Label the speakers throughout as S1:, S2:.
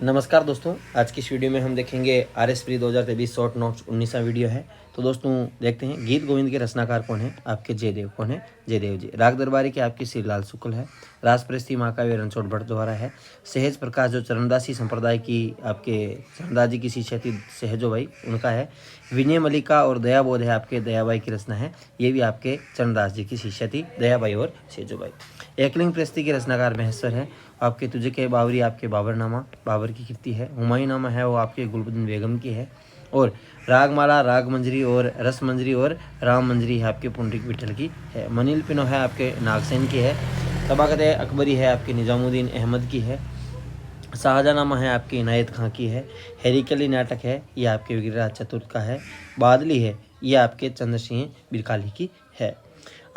S1: नमस्कार दोस्तों, आज की इस वीडियो में हम देखेंगे RS प्री 2023 शॉर्ट नोट्स 19वां वीडियो है। तो दोस्तों देखते हैं गीत गोविंद के रचनाकार कौन है। आपके जयदेव कौन है? जयदेव जी। राग दरबारी के आपके श्रीलाल शुक्ल है। रास प्रस्ती महाकाव्य रणछोड़ भट्ट द्वारा है। सहज प्रकाश जो चरणदासी संप्रदाय की आपके चरणदास जी की शिष्या थी सहजो भाई, उनका है। विनय मलिका और दयाबोध है आपके दयाबाई की रचना है। ये भी आपके चरणदास जी की शिष्या थी दयाबाई और सहजो भाई। एकलिंग प्रस्ती के रचनाकार महेश्वर है। आपके तुझे के बावरी आपके बाबरनामा बाबर की कृति है। हुमायूंनामा है वो आपके गुलबदन बेगम की है। और रागमाला राग मंजरी और रस मंजरी और राम मंजरी है आपके पुंडरीक विठल की है। मनील पिनो है आपके नागसेन की है। तबाकत अकबरी है आपके निजामुद्दीन अहमद की है। शाहजहानामा है आपकी इनायत खां की है। हेरिकली नाटक है ये आपके विग्रहराज चतुर्थ का है। बादली है ये आपके चंद्र सिंह बिरकाली की है।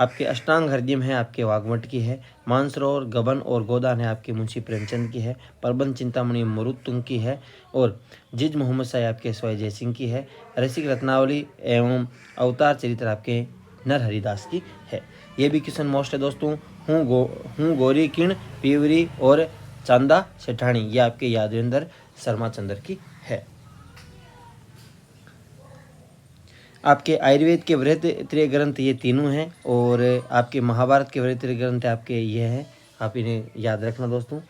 S1: आपके अष्टांग हरदिम है आपके वाग्मट की है। मानसरोवर गबन और गोदान है आपके मुंशी प्रेमचंद की है। प्रबंध चिंतामणि मरुतुंग की है। और जिज मोहम्मद शाह आपके स्वय जयसिंह की है। रसिक रत्नावली एवं अवतार चरित्र आपके नर हरिदास की है। ये भी क्वेश्चन मोस्ट है दोस्तों। हूँ गोरी किण पीवरी और चांदा सेठानी, ये आपके यादवेंद्र शर्मा चंद्र की है। आपके आयुर्वेद के वृहत्त्रय ग्रंथ ये तीनों हैं। और आपके महाभारत के वृहत्त्रय ग्रंथ आपके ये हैं, आप इन्हें याद रखना दोस्तों।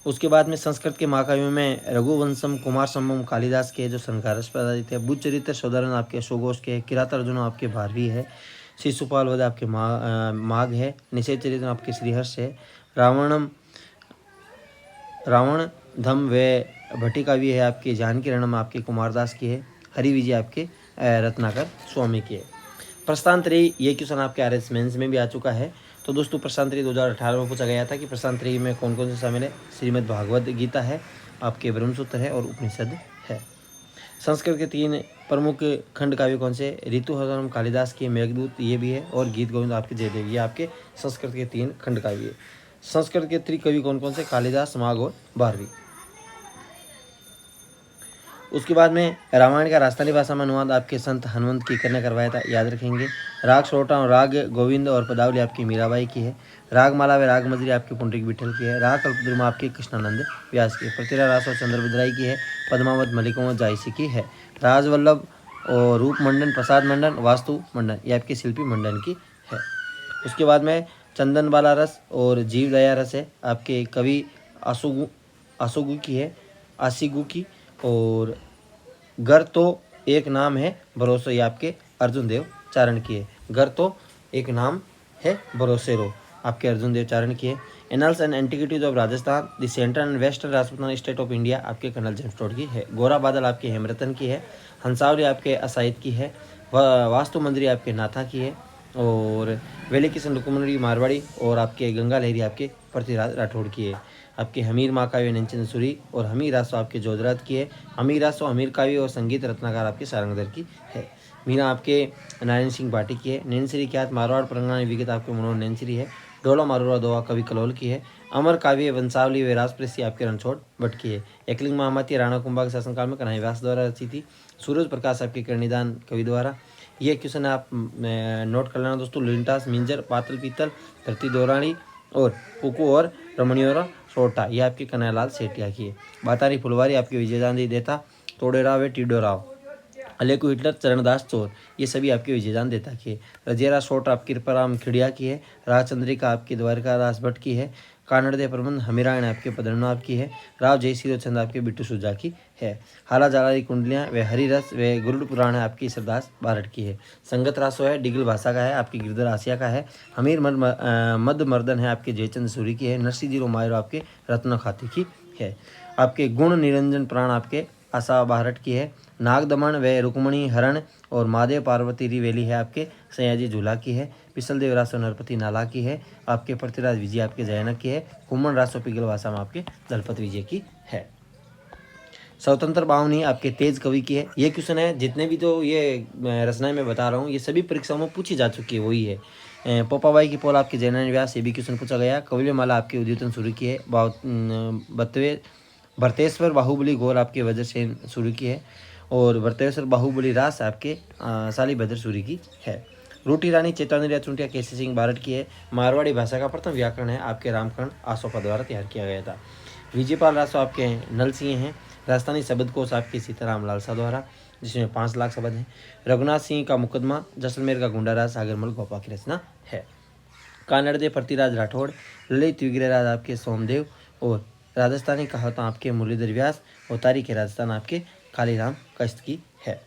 S1: उसके बाद में संस्कृत के महाकाव्यों में रघुवंशम कुमार संभवम कालिदास के जो संस्कारस्पदादित है। बुद्ध चरित्र सौदारण आपके अशोघोष के। किरात अर्जुन आपके भारवी है। शिशुपाल वध आपके माघ है। निषेध चरित्र आपके श्रीहर्ष है। रावण धम व भट्टिकाव्य है आपके जानकी रणम आपके कुमारदास की है। हरि विजय आपके रत्नाकर स्वामी की है। प्रस्थानत्रयी ये क्वेश्चन आपके RS मेंस में भी आ चुका है। तो दोस्तों प्रस्थानत्रयी 2018 में पूछा गया था कि प्रस्थानत्रयी में कौन कौन से शामिल है। श्रीमद् भागवत गीता है आपके, ब्रह्मसूत्र है और उपनिषद है। संस्कृत के 3 प्रमुख खंड काव्य कौन से? ऋतु हरणम कालिदास की, मेघदूत ये भी है, और गीत गोविंद आपके जयदेव, ये आपके संस्कृत के 3 खंड काव्य। संस्कृत के त्रिकवि कौन कौन से? कालिदास, माघ और भारवी। उसके बाद में रामायण का राजस्थानी भाषा में अनुवाद आपके संत हनुमंत कीकर ने करवाया था, याद रखेंगे। राग सोटा और राग गोविंद और पदावली आपकी मीराबाई की है। रागमाला व राग मजरी आपके पुंडरीक विठल की है। राग कल्पद्रुमा आपके कृष्णानंद व्यास की है। प्रतिरा रास और चंद्रभद्राई की है। पद्मावत मलिकों जायसी की है। राजवल्लभ और रूप मंडन, प्रसाद मंडन, वास्तु मंडन, ये आपके शिल्पी मंडन की है। उसके बाद में चंदन बाला रस और जीव दया रस है आपके कवि आसुगु की है, आसिगु की। और घर तो एक नाम है भरोसे, ये आपके अर्जुन देव चारण की है। घर तो एक नाम है भरोसे रो, आपके अर्जुन देव चारण की है। Annuls and antiquities of Rajasthan, the central and western Rajputana state of India, आपके कर्नल जेम्स टोड की है। गोरा बादल आपके हेमरतन की है। हंसावली आपके असाइद की है। वास्तु मंदिरी आपके नाथा की है। और वेली किशन रुकुमरी मारवाड़ी और आपके गंगा लहरी आपके पृथ्वीराज राठौड़ की है। आपके हमीर महाकाव्य नंचन सूरी और हमीर रासो आपके जोधरात की है। हमीर रासो हमीर काव्य और संगीत रत्नाकार आपके सारंगधर की है। मीना आपके नारायण सिंह भाटी की है। नैनश्री ख्यात मारवाड़ परंगना विगत आपके मनोहर नैनश्री है। डोला मारूरा दोहा कवि कलोल की है। अमर काव्य वंशावली व राजप्रेसी आपके रणछोड़ भट्ट की है। एकलिंग महामाती राणा कुंभा के शासनकाल में कन्हैया व्यास द्वारा रची थी। सूरज प्रकाश आपके कर्णिदान कवि द्वारा। ये क्वेश्चन आप नोट कर लेना दोस्तों। लिंटास मिंजर पातल पीतल धरती दोराणी और पुकू और रमणियोरा सोटा, ये आपके कन्हैयालाल सेठिया की है। बातारी फुलवारी आपके विजयदान देता। तोड़ेराव व टीडोराव, अलेकू हिटलर, चरणदास चोर, ये सभी आपके विजयदान देता की है। रजियरा सोट आपकी कृपाराम खिड़िया की है। राजचंद्रिका आपकी द्वारका दास भट्ट की है। कानड़दे प्रबंध हमीरायण आपके पद्मनाभ की है। राव जयसिरो चंद आपके बिट्टू सुजा की है। हाला जालारी कुंडलियाँ व हरिरस व गुरुड़ पुराण आपकी सरदास बारठ की है। संगत रासो है डिगल भाषा का है आपकी गिरधर आसिया का है। हमीर मद मर्दन है आपके जयचंद सूरी की है। नरसी जीरो मायरो आपके रत्न खाती की है। आपके गुण निरंजन प्राण आपके आशा बारठ की है। नागदमन व रुक्मणी हरण और महादेव पार्वती रिवेली है आपके सयाजी झूला की है। पिसल देव रासो नरपति नाला की है। आपके पृथ्वीराज विजय आपके जयनक की है। कुमन रासो पिघल भाषा में आपके दलपत विजय की है। स्वतंत्र बावनी आपके तेज कवि की है। ये क्वेश्चन है जितने भी तो ये रचनाएं मैं बता रहा हूँ ये सभी परीक्षाओं में पूछी जा चुकी है, वही है। पोपाबाई की पोल आपके जयनारायण व्यास, ये भी क्वेश्चन पूछा गया। कविल्यमाला आपके उद्योतन सूर्य की है। भरतेश्वर बाहुबली गौर आपके वज्रसेन सूर्य की है। और भरतेश्वर बाहुबली रास आपके शाली भद्र सूर्य की है। रूठी रानी चेतावनी चुंटिया केसी सिंह बारट की है। मारवाड़ी भाषा का प्रथम व्याकरण है आपके रामकर्ण आसोपा द्वारा तैयार किया गया था। विजयपाल रासो आपके नल सिंह हैं। राजस्थानी शब्दकोश आपके सीताराम लालसा द्वारा, जिसमें 5 लाख शब्द हैं। रघुनाथ सिंह का मुकदमा, जैसलमेर का गुंडाराज सागरमल गोपा की रचना है। कानड़देव पृथ्वीराज राठौड़, ललित विग्रहराज आपके सोमदेव और राजस्थानी कहावतें आपके मुरलीधर व्यास और तारीख राजस्थान आपके कालीराम कश्त की है।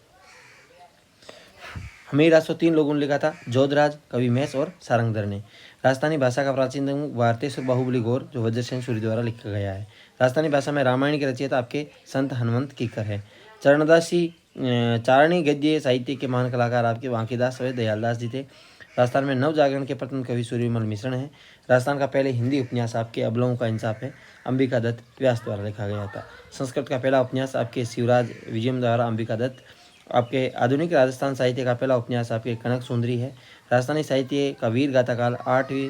S1: हमीर रासो 3 लोगों ने लिखा था, जोधराज, कवि महेश और सारंगधर ने। राजस्थानी भाषा का प्राचीन वार्तेश्वर बाहुबली गौर जो वज्रसेन सूर्य द्वारा लिखा गया है। राजस्थानी भाषा में रामायण के रचयिता आपके संत हनुमंत कीकर है। चरणदासी चारणी गद्य साहित्य के महान कलाकार आपके बांकीदास व दयालदास जी थे। राजस्थान में नव जागरण के प्रथम कवि सूर्यमल मिश्रण है। राजस्थान का पहले हिंदी उपन्यास आपके अबलाओं का इंसाफ है, अंबिका दत्त व्यास द्वारा लिखा गया था। संस्कृत का पहला उपन्यास आपके शिवराज विजयम द्वारा, अंबिका दत्त। आपके आधुनिक राजस्थान साहित्य का पहला उपन्यास आपके कनक सुंदरी है। राजस्थानी साहित्य का वीर गाथा काल 8वीं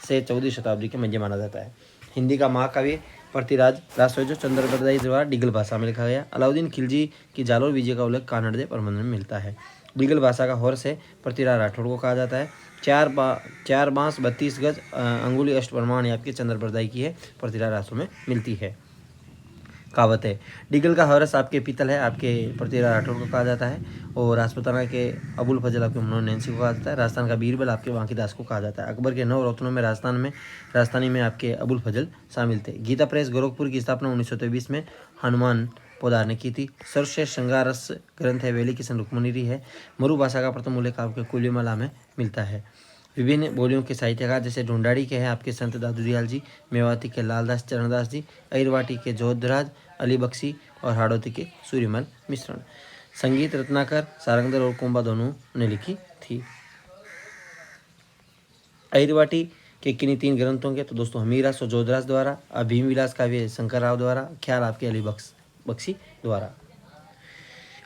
S1: से 14वीं शताब्दी के मध्य माना जाता है। हिंदी का महाकाव्य पृथ्वीराज रासो जो चंद्रप्रदाई द्वारा डिगल भाषा में लिखा गया। अलाउद्दीन खिलजी की जालोर विजय का उल्लेख कानड़देव प्रबंध में मिलता है। डिगल भाषा का हॉर्स है पृथ्वीराज राठौड़ को कहा जाता है। 4 बांस 32 गज अंगुली अष्टप्रमाण आपके चंद्रप्रदाई की है, पृथ्वीराज रासो में मिलती है। कहावत है, डिगल का हॉर्स आपके पीतल है, आपके पृथ्वीराज राठौड़ को कहा जाता है। और राजपूताना के अबुल फजल आपके मनोहर नैन्सी को कहा जाता है। राजस्थान का बीरबल आपके बांकीदास को कहा जाता है। अकबर के 9 रत्नों में राजस्थानी में आपके अबुल फजल शामिल थे। गीता प्रेस गोरखपुर की स्थापना 1923 में हनुमान पोदार ने की थी। सर्वश्रेष्ठ श्रृंगार रस ग्रंथ है वेली किशन रुक्मणीरी है। मरु भाषा का प्रथम उल्लेख आपके कुल्यमला में मिलता है। विभिन्न बोलियों के साहित्यकार जैसे ढूंढाड़ी के हैं आपके संत दादूदयाल जी, मेवाती के लालदास चरणदास जी, अहिरवाटी के जोधराज अली बख्शी और हाड़ौती के सूर्यमल मिश्रण। संगीत रत्नाकर सारंगधर और कुंभा दोनों ने लिखी थी। अहिरवाटी के किन्हीं 3 ग्रंथों के तो दोस्तों हमीरा सो जोधराज द्वारा, भीम विलास काव्य शंकर राव द्वारा, ख्याल आपके अली बख्शी द्वारा।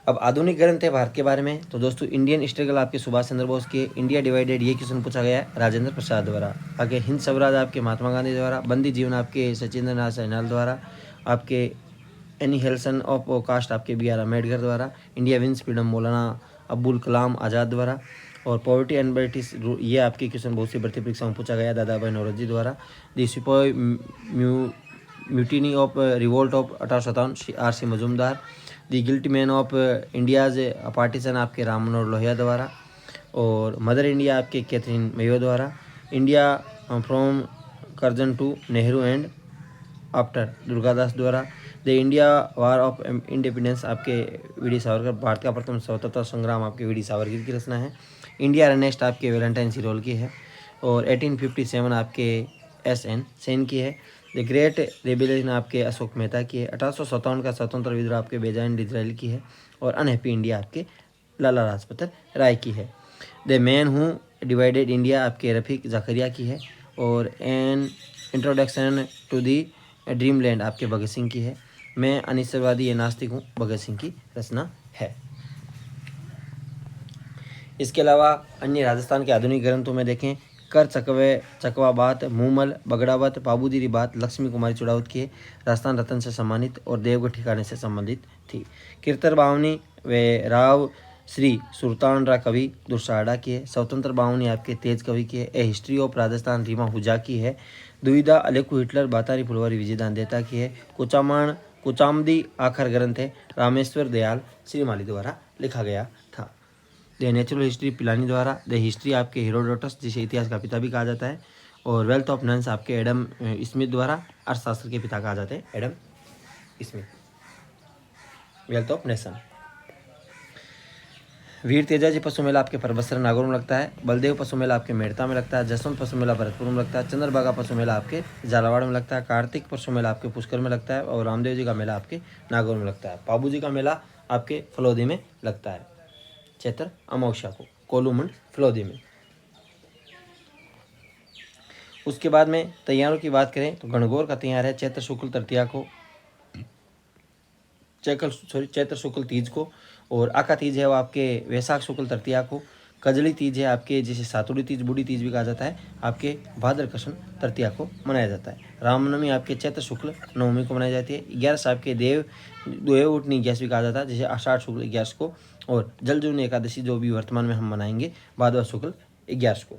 S1: अब आधुनिक ग्रंथ है भारत के बारे में तो दोस्तों इंडियन स्ट्रगल आपके सुभाष चंद्र बोस के, इंडिया डिवाइडेड ये क्वेश्चन पूछा गया है राजेंद्र प्रसाद द्वारा। आगे हिंद स्वराज आपके महात्मा गांधी द्वारा, बंदी जीवन आपके सचिंद्र नाथ सैनाल द्वारा, आपके एनिहेल्सन ऑफ कास्ट आपके BR अम्बेडकर द्वारा, इंडिया विंस फ्रीडम मौलाना अब्दुल कलाम आज़ाद द्वारा, और पॉवर्टी एंड ब्रिटिश ये आपके क्वेश्चन बहुत सी भर्ती परीक्षा में पूछा गया दादा भाई नौरोजी द्वारा। The sepoy mutiny of revolt of 1857 RC Majumdar, the guilty man of India's partition आपके राम मनोहर लोहिया द्वारा, और मदर इंडिया आपके कैथरीन मेयो द्वारा, India from Curzon to Nehru and after Durgadas द्वारा, the India war of independence आपके वीडी सावरकर, भारत का प्रथम स्वतंत्रता संग्राम आपके वीडी सावरकर की रचना है। इंडिया रनेस्ट आपके वैलेंटाइन सिरोल की है, और 1857 आपके SN सेन की है। द ग्रेट रेबिलियन आपके अशोक मेहता की है। 1857 का स्वतंत्र विद्रोह आपके बेजाइन डिजराइल की है, और अनहैप्पी इंडिया आपके लाला लाजपत राय की है। The man who divided India आपके रफ़ीक ज़करिया की है, और an introduction to the dream land आपके भगत सिंह की है। मैं अनिश्चयवादी ये नास्तिक हूँ भगत सिंह की रचना है। इसके अलावा अन्य राजस्थान के आधुनिक ग्रंथों में देखें, कर चकवा बात, मूमल, बगड़ावत, पाबूदीरी बात लक्ष्मी कुमारी चुड़ावत की है, राजस्थान रत्न से सम्मानित और देवगढ़ ठिकाने से संबंधित थी। कीर्तर बावनी व राव श्री सुल्तान रा कवि दुर्साड़ा की है। स्वतंत्र बावनी आपके तेज कवि की है। ए हिस्ट्री ऑफ राजस्थान रीमा हुजा की है। दुविधा अलेकु हिटलर बातारी फुलवारी विजयदान देता की है। कुचामदी आखर ग्रंथ है रामेश्वर दयाल श्रीमाली द्वारा लिखा गया था। द नेचुरल हिस्ट्री पिलानी द्वारा, द हिस्ट्री आपके हेरोडोटस जिसे इतिहास का पिता भी कहा जाता है, और वेल्थ ऑफ नन्स आपके एडम स्मिथ द्वारा, अर्थशास्त्र के पिता कहा जाते हैं Adam Smith. Wealth of nation. Veer Tejaji पशु मेला आपके परबसर नागौर में लगता है। बलदेव पशु मेला आपके मेड़ता में लगता है। जसवंत पशु मेला भरतपुर में लगता है। चंद्रभागा पशु मेला आपके झालावाड़ में लगता है। कार्तिक पशु मेला आपके पुष्कर में लगता है, और रामदेव जी का मेला आपके नागौर में लगता है। पाबू जी का मेला आपके फलौदी में लगता है चैत्र अमावस्या को, कोलूमंड फलौदी में। उसके बाद में तैयारों की बात करें तो गणगौर का तैयार है चैत्र शुक्ल तृतीया को, चैत्र शुक्ल तीज को, और आका तीज है वो आपके वैशाख शुक्ल तृतीया को। कजली तीज है आपके जिसे सातुड़ी तीज बूढ़ी तीज भी कहा जाता है आपके भाद्र कृष्ण तृतीया को मनाया जाता है। रामनवमी आपके चैत्र शुक्ल नवमी को मनाई जाती है। 11 आपके देव उठनी 11 भी कहा जाता है जिसे आषाढ़ शुक्ल 11 को, और जलजून एकादशी जो भी वर्तमान में हम मनाएंगे भादवा शुक्ल 11 को।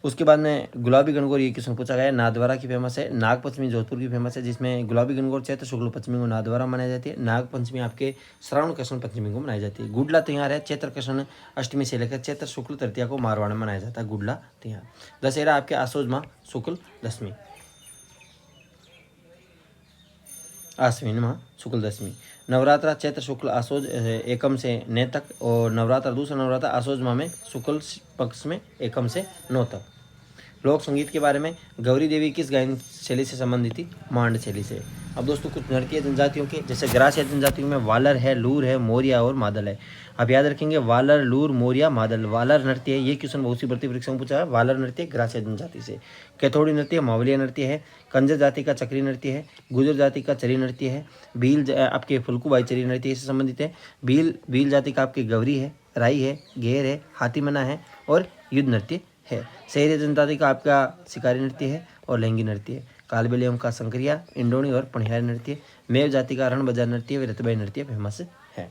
S1: उसके बाद में गुलाबी गणगौर ये क्वेश्चन पूछा गया है, नाथद्वारा की फेमस है। नाग पंचमी जोधपुर की फेमस है, जिसमें गुलाबी गणगौर चैत्र शुक्ल पंचमी को नाथद्वारा मनाई जाती है। नाग पंचमी आपके श्रावण कृष्ण पंचमी को मनाई जाती है। गुडला त्योहार है चैत्र कृष्ण अष्टमी से लेकर चैत्र शुक्ल तृतीया को मारवाड़ में मनाया जाता है गुडला त्योहार। दशहरा आपके आसोज माह शुक्ल दशमी, आश्विन माह शुक्ल दशमी। नवरात्रा चैत्र शुक्ल आसोज एकम से ने तक, और नवरात्र दूसरा नवरात्र आसोज माह में शुक्ल पक्ष में एकम से 9 तक। लोक संगीत के बारे में, गौरी देवी किस गायन शैली से संबंधित थी? मांड शैली से। अब दोस्तों कुछ नृत्य जनजातियों के, जैसे ग्रासीय जनजातियों में वालर है, लूर है, मोरिया और मादल है। आप याद रखेंगे वालर, लूर, मोरिया, मादल। वालर नृत्य है, ये क्वेश्चन बहुत सी भर्ती परीक्षा में पूछा है। वालर नृत्य ग्रासीय जनजाति से। कैथोड़ी नृत्य मावलिया नृत्य है। कंजर जाति का चक्री नृत्य है। गुजर जाति का चरी नृत्य है। भील आपके फुल्कूबाई चरी नृत्य से संबंधित है। भील जाति का आपके गौरी है, राई है, घेर है, हाथीमना है और युद्ध नृत्य है। शहरी जनजाति का आपका शिकारी नृत्य है और लहंगी नृत्य है। कालबेलियम का संक्रिया, इंडोनी और पनिहारी नृत्य। मेव जाति का रण बाजार नृत्य, रतबाई नृत्य फेमस है।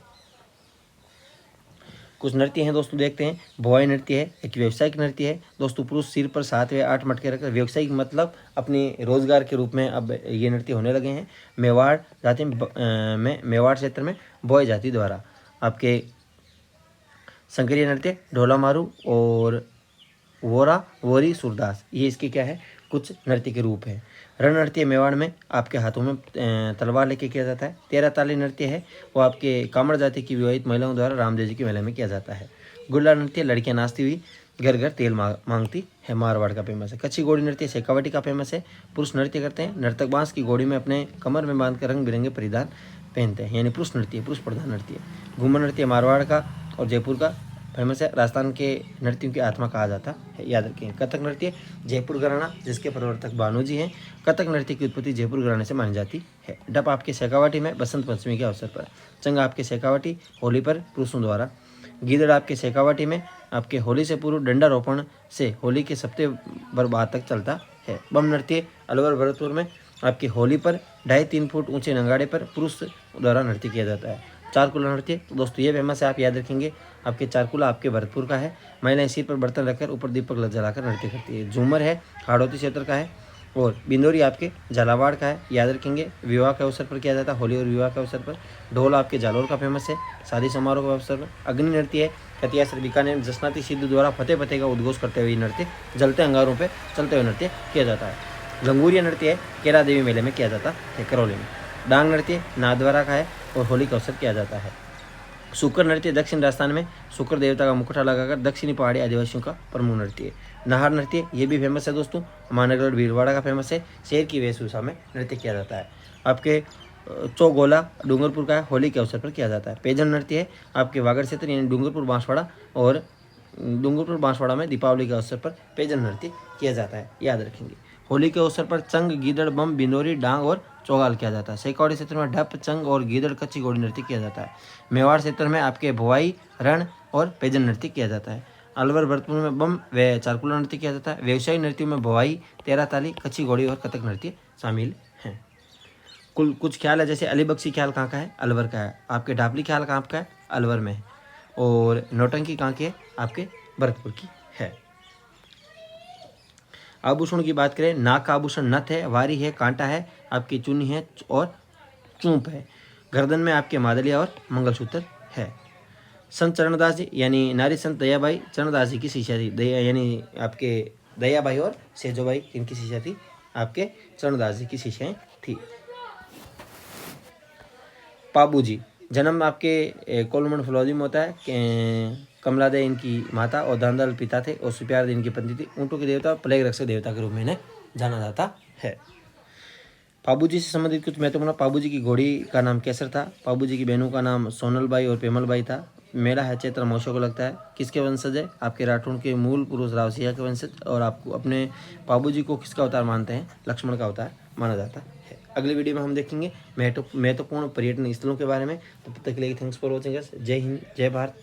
S1: कुछ नृत्य हैं दोस्तों, देखते हैं। भोवाई नृत्य है, एक व्यावसायिक नृत्य है दोस्तों। पुरुष सिर पर 7 व 8 मटके रखकर, व्यावसायिक मतलब अपने रोजगार के रूप में अब ये नृत्य होने लगे हैं। मेवाड़ जाति में मेवाड़ क्षेत्र में भोवाई जाति द्वारा आपके संक्रिय नृत्य ढोला मारू और वोरा, वोरी, सुरदास, ये इसके क्या है? कुछ नृत्य के रूप है। रण नृत्य मेवाड़ में आपके हाथों में तलवार लेके किया जाता है। 13 ताली नृत्य है, वो आपके कामड़ जाति की विवाहित महिलाओं द्वारा रामदेव जी के मेले में किया जाता है। गुल्ला नृत्य लड़कियां नाचती हुई घर घर तेल मांगती है, मारवाड़ का फेमस है। कच्ची घोड़ी नृत्य शेखावटी का फेमस है। पुरुष नृत्य करते हैं, नर्तक बांस की घोड़ी में अपने कमर में बांधकर रंग बिरंगे परिधान पहनते हैं, यानी पुरुष नृत्य, पुरुष प्रधान नृत्य। घूमर नृत्य मारवाड़ का और जयपुर का फेमस है। राजस्थान के नृत्यों की आत्मा कहा जाता है, याद रखें। कथक नृत्य जयपुर घराना, जिसके प्रवर्तक भानु जी हैं। कथक नृत्य की उत्पत्ति जयपुर घराने से मानी जाती है। डप आपके शेखावाटी में बसंत पंचमी के अवसर पर। चंग आपके शेखावाटी होली पर पुरुषों द्वारा। गीदड़ आपके शेखावाटी में आपके होली से पूर्व डंडारोपण से होली के सप्ते भर बाद तक चलता है। बम नृत्य अलवर भरतपुर में आपकी होली पर 2.5-3 फुट ऊंचे नंगाड़े पर पुरुष द्वारा नृत्य किया जाता है। चारकुला नृत्य तो दोस्तों ये फेमस है, आप याद रखेंगे। आपके चारकुला आपके भरतपुर का है। महिलाएं सिर पर बर्तन रखकर ऊपर दीपक जलाकर नृत्य करती है। झूमर है हाड़ौती क्षेत्र का है। और बिंदौरी आपके झालावाड़ का है, याद रखेंगे। विवाह के अवसर पर किया जाता है, होली और विवाह के अवसर पर। ढोल आपके जालोर का फेमस है, शादी समारोह के अवसर पर। अग्नि नृत्य है कतियासर बीकानेर जसनाती सिद्धू द्वारा फतेह फतेह का उद्घोष करते हुए नृत्य, जलते अंगारों पर चलते हुए नृत्य किया जाता है। लंगूरिया नृत्य है केरा देवी मेले में किया जाता है, करौली में। डांग नृत्य नाथद्वारा का है और होली के अवसर किया जाता है। शुक्र नृत्य दक्षिण राजस्थान में शुक्र देवता का मुकुटा लगाकर दक्षिणी पहाड़ी आदिवासियों का प्रमुख नृत्य है। नाहर नृत्य ये भी फेमस है दोस्तों, महानगर भीलवाड़ा का फेमस है। शेर की वेशभूषा में नृत्य किया जाता है। आपके चौगोला डूंगरपुर का होली के अवसर पर किया जाता है। पेजन नृत्य है आपके वागड़ क्षेत्र यानी डूंगरपुर बांसवाड़ा, और डूंगरपुर बांसवाड़ा में दीपावली के अवसर पर पेजन नृत्य किया जाता है, याद रखेंगे। होली के अवसर पर चंग, गीदड़, बम, बिंदौरी, डांग और चौगाल किया जाता है। शेखावाटी क्षेत्र में ढप, चंग और गीदड़, कच्ची घोड़ी नृत्य किया जाता है। मेवाड़ क्षेत्र में आपके भोवाई, रण और पेजन नृत्य किया जाता है। अलवर भरतपुर में बम व चारकुला नृत्य किया जाता है। व्यवसायिक नृत्यों में भोवाई, 13 ताली, कच्ची घोड़ी और कथक नृत्य शामिल हैं। कुछ ख्याल है, जैसे अली बख्शी ख्याल कहाँ का है? अलवर का है। आपके ढापली ख्याल कहाँ का है? अलवर में है। और नौटंकी कहाँ की है? आपके भरतपुर की है। आभूषण की बात करें, नाक का आभूषण नथ है, वारी है, कांटा है, आपकी चुन्नी है और चूंप है। गर्दन में आपके मादलिया और मंगलसूत्र है। संत चरणदास जी यानी नारी संत दयाबाई चरणदास जी की शिष्या थी। दया यानी आपके दयाबाई और सेजोबाई इनकी शिष्या थी, आपके चरणदास जी की शिष्याएं थी। पाबू जी जन्म आपके कोलमंड फलौदी में होता है। कमला दे इनकी माता और दानदल पिता थे और सुप्यार दे इनकी पत्नी थी। ऊँटों के देवता, प्लेग रक्षक देवता के रूप में इन्हें जाना जाता है। पाबूजी से संबंधित कुछ महत्वपूर्ण, पाबूजी की घोड़ी का नाम केसर था। पाबूजी की बहनों का नाम सोनलबाई और पेमलबाई था। मेला है चैत्र महोत्सव को लगता है। किसके वंशज है? आपके राठौड़ के मूल पुरुष रावसिया के वंशज। और आपको अपने पाबूजी को किसका अवतार मानते हैं? लक्ष्मण का अवतार माना जाता है। अगली वीडियो में हम देखेंगे महत्वपूर्ण पर्यटन स्थलों के बारे में। तो तब तक के लिए थैंक्स फॉर वॉचिंग अस। जय हिंद, जय भारत।